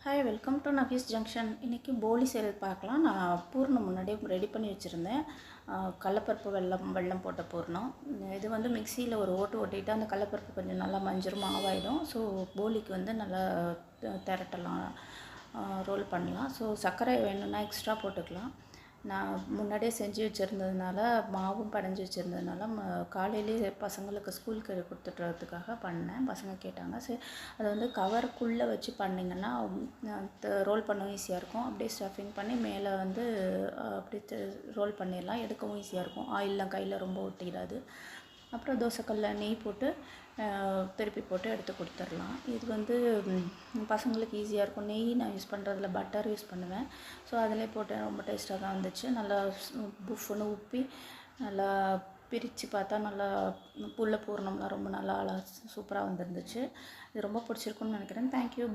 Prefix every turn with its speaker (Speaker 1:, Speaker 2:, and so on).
Speaker 1: Hi, welcome to Nafees junction. இன்றைக்கி போலி செய்கிறது பார்க்கலாம். நான் பூர்ணம் முன்னாடியே ரெடி பண்ணி வச்சுருந்தேன். கடலப்பருப்பு வெல்லம் போட்ட பூர்ணம். இது வந்து மிக்சியில் ஒரு ஓட்டிட்டு அந்த கடலப்பருப்பு கொஞ்சம் நல்லா மஞ்சள் மாவாயிடும். ஸோ போலிக்கு வந்து நல்லா திரட்டலாம், ரோல் பண்ணலாம். ஸோ சர்க்கரை வேணும்னா எக்ஸ்ட்ரா போட்டுக்கலாம். நான் முன்னாடியே செஞ்சு வச்சுருந்ததுனால, மாவும் படைஞ்சி வச்சுருந்ததுனால காலையிலேயே பசங்களுக்கு ஸ்கூலுக்கு கொடுத்துட்றதுக்காக பண்ணேன். பசங்க கேட்டாங்க. சரி, அதை வந்து கவருக்குள்ளே வச்சு பண்ணிங்கன்னா ரோல் பண்ணவும் ஈஸியாக இருக்கும். அப்படியே ஸ்டஃபிங் பண்ணி மேலே வந்து அப்படியே ரோல் பண்ணிடலாம். எடுக்கவும் ஈஸியாக இருக்கும். ஆயிலெலாம் கையில் ரொம்ப ஒட்டிடாது. அப்புறம் தோசைக்கல்லில் நெய் போட்டு திருப்பி போட்டு எடுத்து கொடுத்துர்லாம். இது வந்து பசங்களுக்கு ஈஸியாக இருக்கும். நெய் நான் யூஸ் பண்ணுறதில்ல, பட்டர் யூஸ் பண்ணுவேன். ஸோ அதிலே போட்டு ரொம்ப டேஸ்ட்டாக தான் வந்துச்சு. நல்லா புஃப்னு உப்பி நல்லா பிரித்து பார்த்தா நல்லா புல்ல பூர்ணம்லாம் ரொம்ப நல்லா சூப்பராக வந்துருந்துச்சு. இது ரொம்ப பிடிச்சிருக்குன்னு நினைக்கிறேன். தேங்க்யூ.